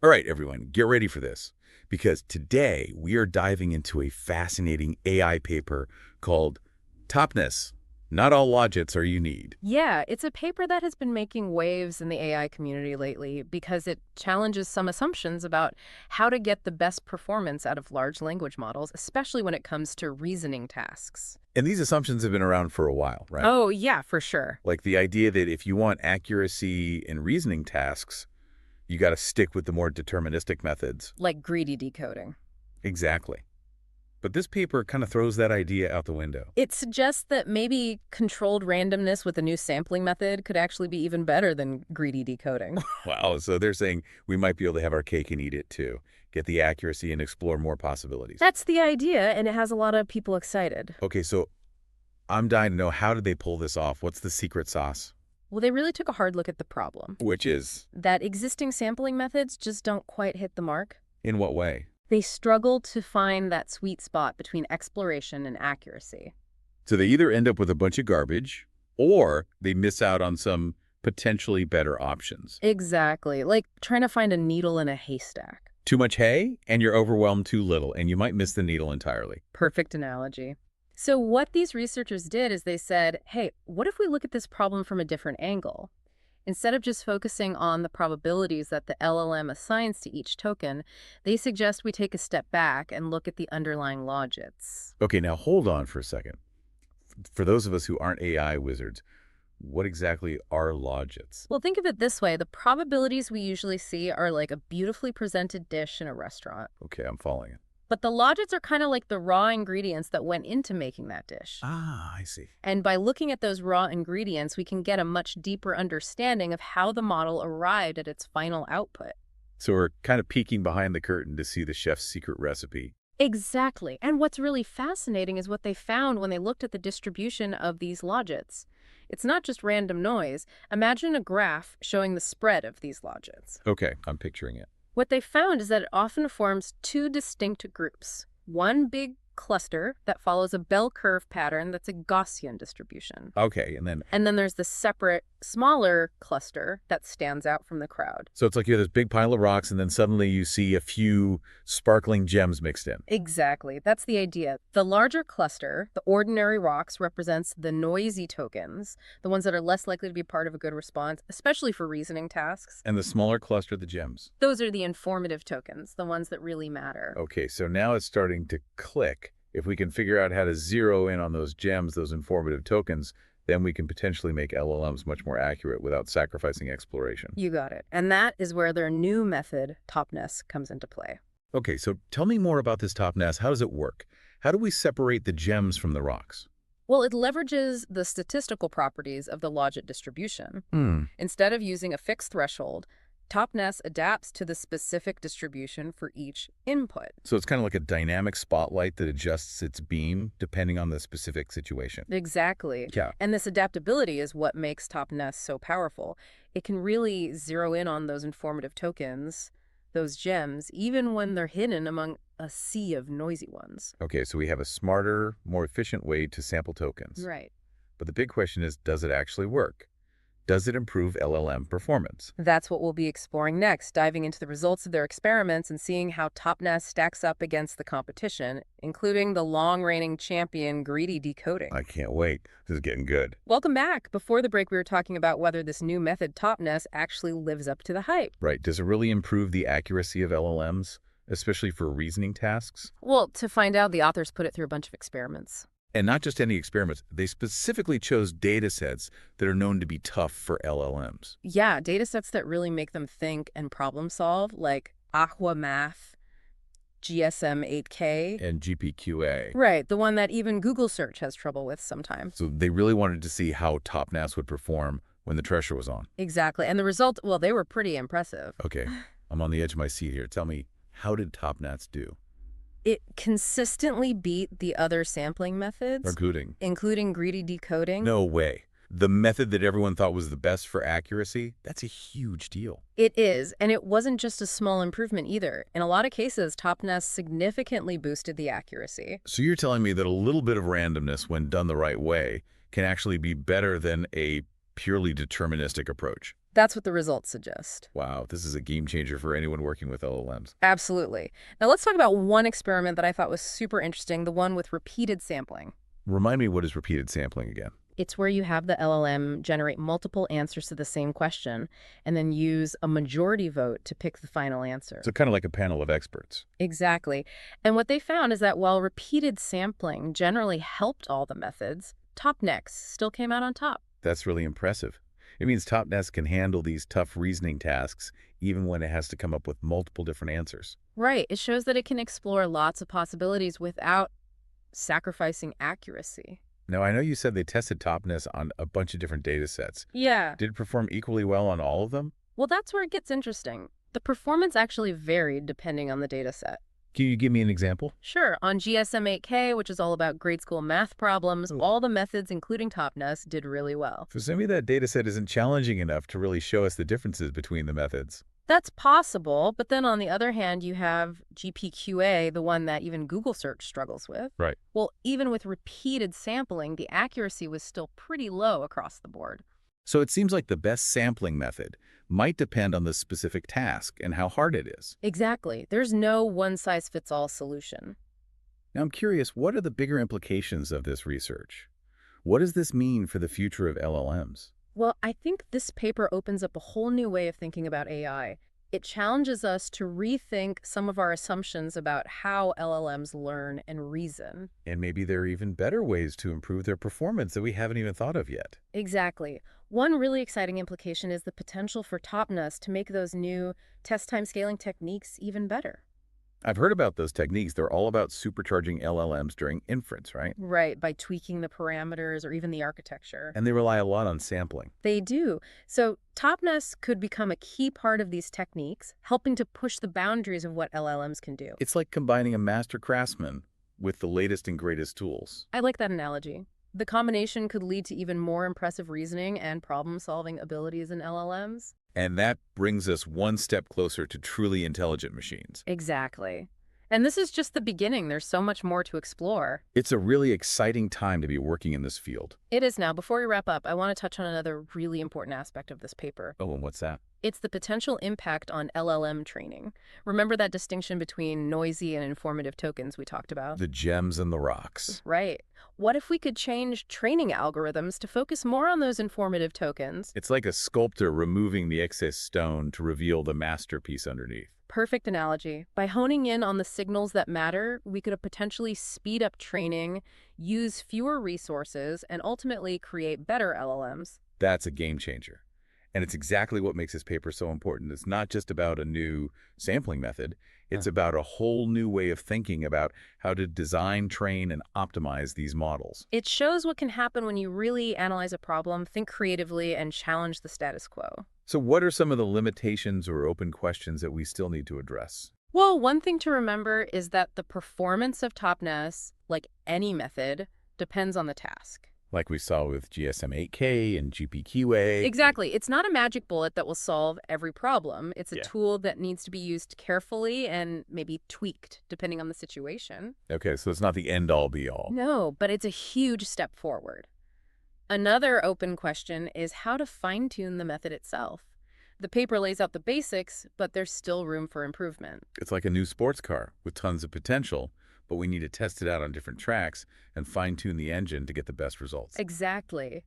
All right, everyone, get ready for this, because today we are diving into a fascinating AI paper called Topness. Not all logits are you need. Yeah, it's a paper that has been making waves in the AI community lately because it challenges some assumptions about how to get the best performance out of large language models, especially when it comes to reasoning tasks. And these assumptions have been around for a while, right? Oh, yeah, for sure. Like the idea that if you want accuracy in reasoning tasks, you got to stick with the more deterministic methods. Like greedy decoding. Exactly. But this paper kind of throws that idea out the window. It suggests that maybe controlled randomness with a new sampling method could actually be even better than greedy decoding. Wow, so they're saying we might be able to have our cake and eat it too. Get the accuracy and explore more possibilities. That's the idea, and it has a lot of people excited. Okay, so I'm dying to know, how did they pull this off? What's the secret sauce? Well, they really took a hard look at the problem. Which is, That existing sampling methods just don't quite hit the mark. in what way? They struggle to find that sweet spot between exploration and accuracy. So they either end up with a bunch of garbage, or they miss out on some potentially better options. Exactly, like trying to find a needle in a haystack. Too much hay, and you're overwhelmed too little, and you might miss the needle entirely. Perfect analogy. So what these researchers did is they said, hey, what if we look at this problem from a different angle? Instead of just focusing on the probabilities that the LLM assigns to each token, they suggest we take a step back and look at the underlying logits. Okay, now hold on for a second. For those of us who aren't AI wizards, what exactly are logits? Well, think of it this way. The probabilities we usually see are like a beautifully presented dish in a restaurant. Okay, I'm following it. But the logits are kind of like the raw ingredients that went into making that dish. Ah, I see. And by looking at those raw ingredients, we can get a much deeper understanding of how the model arrived at its final output. So we're kind of peeking behind the curtain to see the chef's secret recipe. Exactly. And what's really fascinating is what they found when they looked at the distribution of these logits. It's not just random noise. Imagine a graph showing the spread of these logits. Okay, I'm picturing it. What they found is that it often forms two distinct groups. One big cluster that follows a bell curve pattern that's a Gaussian distribution. Okay, and then, And then there's the separate, smaller cluster that stands out from the crowd. so it's like you have this big pile of rocks, and then suddenly you see a few sparkling gems mixed in. Exactly. That's the idea. The larger cluster, the ordinary rocks, represents the noisy tokens, the ones that are less likely to be part of a good response, especially for reasoning tasks. And the smaller cluster, the gems. Those are the informative tokens, the ones that really matter. Okay, so now it's starting to click. If we can figure out how to zero in on those gems, those informative tokens, then we can potentially make LLMs much more accurate without sacrificing exploration. You got it. And that is where their new method, Topness, comes into play. Okay, so tell me more about this Topness. How does it work? How do we separate the gems from the rocks? Well, it leverages the statistical properties of the logit distribution. Instead of using a fixed threshold, Topness adapts to the specific distribution for each input. So it's kind of like a dynamic spotlight that adjusts its beam depending on the specific situation. Exactly. Yeah. And this adaptability is what makes Topness so powerful. It can really zero in on those informative tokens, those gems, even when they're hidden among a sea of noisy ones. Okay, so we have a smarter, more efficient way to sample tokens. Right. But the big question is, does it actually work? Does it improve LLM performance? That's what we'll be exploring next, diving into the results of their experiments and seeing how Topness stacks up against the competition, including the long-reigning champion greedy decoding. I can't wait. This is getting good. Welcome back. Before the break, we were talking about whether this new method, Topness, actually lives up to the hype. Right. Does it really improve the accuracy of LLMs, especially for reasoning tasks? Well, to find out, the authors put it through a bunch of experiments. And not just any experiments. They specifically chose data sets that are known to be tough for LLMs. Yeah, data sets that really make them think and problem solve, like Aqua Math, GSM 8K. And GPQA. Right, the one that even Google search has trouble with sometimes. So they really wanted to see how Topness would perform when the pressure was on. Exactly, and the result, well, they were pretty impressive. Okay, I'm on the edge of my seat here. Tell me, how did Topness do? It consistently beat the other sampling methods, including greedy decoding. No way. The method that everyone thought was the best for accuracy? That's a huge deal. It is, and it wasn't just a small improvement either. In a lot of cases, Topness significantly boosted the accuracy. So you're telling me that a little bit of randomness, when done the right way, can actually be better than a purely deterministic approach? That's what the results suggest. Wow, this is a game changer for anyone working with LLMs. Absolutely. Now let's talk about one experiment that I thought was super interesting, the one with repeated sampling. Remind me, what is repeated sampling again? It's where you have the LLM generate multiple answers to the same question and then use a majority vote to pick the final answer. So kind of like a panel of experts. Exactly. And what they found is that while repeated sampling generally helped all the methods, TopNext still came out on top. That's really impressive. It means TopNest can handle these tough reasoning tasks even when it has to come up with multiple different answers. Right. It shows that it can explore lots of possibilities without sacrificing accuracy. Now, I know you said they tested TopNest on a bunch of different data sets. Yeah. Did it perform equally well on all of them? Well, that's where it gets interesting. The performance actually varied depending on the data set. Can you give me an example? Sure, on GSM-8K, which is all about grade school math problems, Oh. all the methods, including TopNest, did really well. So maybe that data set isn't challenging enough to really show us the differences between the methods. That's possible, but then on the other hand, you have GPQA, the one that even Google search struggles with. Right. Well, even with repeated sampling, the accuracy was still pretty low across the board. So it seems like the best sampling method might depend on the specific task and how hard it is. Exactly. There's no one-size-fits-all solution. Now, I'm curious, what are the bigger implications of this research? What does this mean for the future of LLMs? Well, I think this paper opens up a whole new way of thinking about AI. It challenges us to rethink some of our assumptions about how LLMs learn and reason. And maybe there are even better ways to improve their performance that we haven't even thought of yet. Exactly. One really exciting implication is the potential for TopNest to make those new test time scaling techniques even better. I've heard about those techniques. They're all about supercharging LLMs during inference, right? Right, by tweaking the parameters or even the architecture. And they rely a lot on sampling. They do. So TopNest could become a key part of these techniques, helping to push the boundaries of what LLMs can do. It's like combining a master craftsman with the latest and greatest tools. I like that analogy. The combination could lead to even more impressive reasoning and problem-solving abilities in LLMs. And that brings us one step closer to truly intelligent machines. Exactly. And this is just the beginning. There's so much more to explore. It's a really exciting time to be working in this field. It is now. Before we wrap up, I want to touch on another really important aspect of this paper. Oh, and what's that? It's the potential impact on LLM training. Remember that distinction between noisy and informative tokens we talked about? The gems and the rocks. Right. What if we could change training algorithms to focus more on those informative tokens? It's like a sculptor removing the excess stone to reveal the masterpiece underneath. Perfect analogy. By honing in on the signals that matter, we could potentially speed up training, use fewer resources, and ultimately create better LLMs. That's a game changer. And it's exactly what makes this paper so important. It's not just about a new sampling method. It's about a whole new way of thinking about how to design, train, and optimize these models. It shows what can happen when you really analyze a problem, think creatively, and challenge the status quo. So what are some of the limitations or open questions that we still need to address? Well, one thing to remember is that the performance of TopNest, like any method, depends on the task. Like we saw with GSM-8K and GPQA. Exactly. It's not a magic bullet that will solve every problem. It's a tool that needs to be used carefully and maybe tweaked depending on the situation. Okay, so it's not the end-all be-all. No, but it's a huge step forward. Another open question is how to fine-tune the method itself. The paper lays out the basics, but there's still room for improvement. It's like a new sports car with tons of potential, but we need to test it out on different tracks and fine-tune the engine to get the best results. Exactly.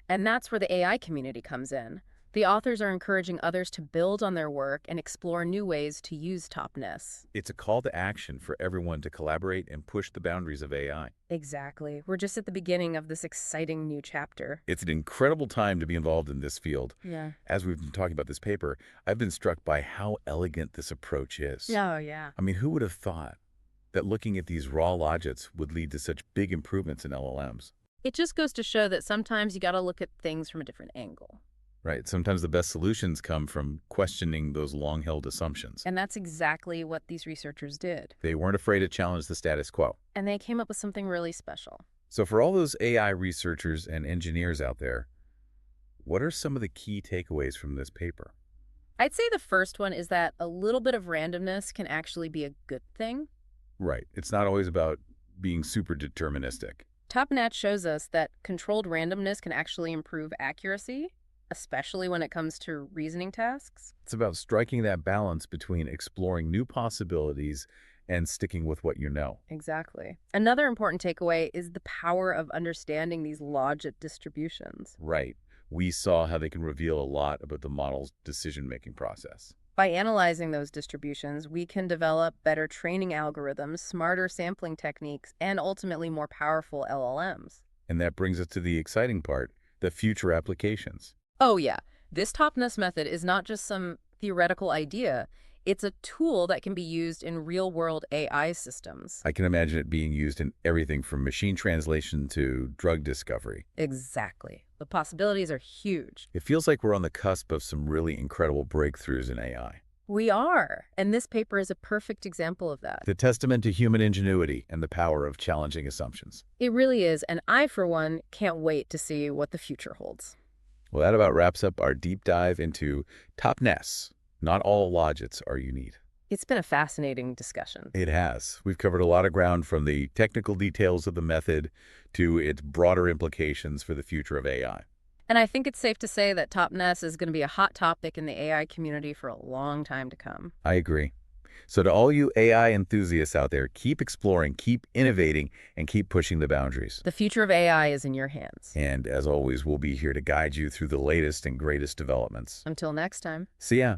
And that's where the AI community comes in. The authors are encouraging others to build on their work and explore new ways to use TopNest. It's a call to action for everyone to collaborate and push the boundaries of AI. Exactly. We're just at the beginning of this exciting new chapter. It's an incredible time to be involved in this field. Yeah. As we've been talking about this paper, I've been struck by how elegant this approach is. Oh, yeah. I mean, who would have thought that looking at these raw logits would lead to such big improvements in LLMs? It just goes to show that sometimes you got to look at things from a different angle. Right. Sometimes the best solutions come from questioning those long-held assumptions. And that's exactly what these researchers did. They weren't afraid to challenge the status quo. And they came up with something really special. So for all those AI researchers and engineers out there, what are some of the key takeaways from this paper? I'd say the first one is that a little bit of randomness can actually be a good thing. Right. It's not always about being super deterministic. TopNet shows us that controlled randomness can actually improve accuracy. especially when it comes to reasoning tasks? It's about striking that balance between exploring new possibilities and sticking with what you know. Exactly. Another important takeaway is the power of understanding these Logit distributions. Right. We saw how they can reveal a lot about the model's decision-making process. By analyzing those distributions, we can develop better training algorithms, smarter sampling techniques, and ultimately more powerful LLMs. And that brings us to the exciting part, the future applications. Oh, yeah. This topness method is not just some theoretical idea. It's a tool that can be used in real-world AI systems. I can imagine it being used in everything from machine translation to drug discovery. Exactly. The possibilities are huge. It feels like we're on the cusp of some really incredible breakthroughs in AI. We are, and this paper is a perfect example of that. The testament to human ingenuity and the power of challenging assumptions. It really is, and I, for one, can't wait to see what the future holds. Well, that about wraps up our deep dive into topness. Not all logits are you need. It's been a fascinating discussion. It has. We've covered a lot of ground from the technical details of the method to its broader implications for the future of AI. And I think it's safe to say that topness is going to be a hot topic in the AI community for a long time to come. I agree. So to all you AI enthusiasts out there, keep exploring, keep innovating, and keep pushing the boundaries. The future of AI is in your hands. And as always, we'll be here to guide you through the latest and greatest developments. Until next time. See ya.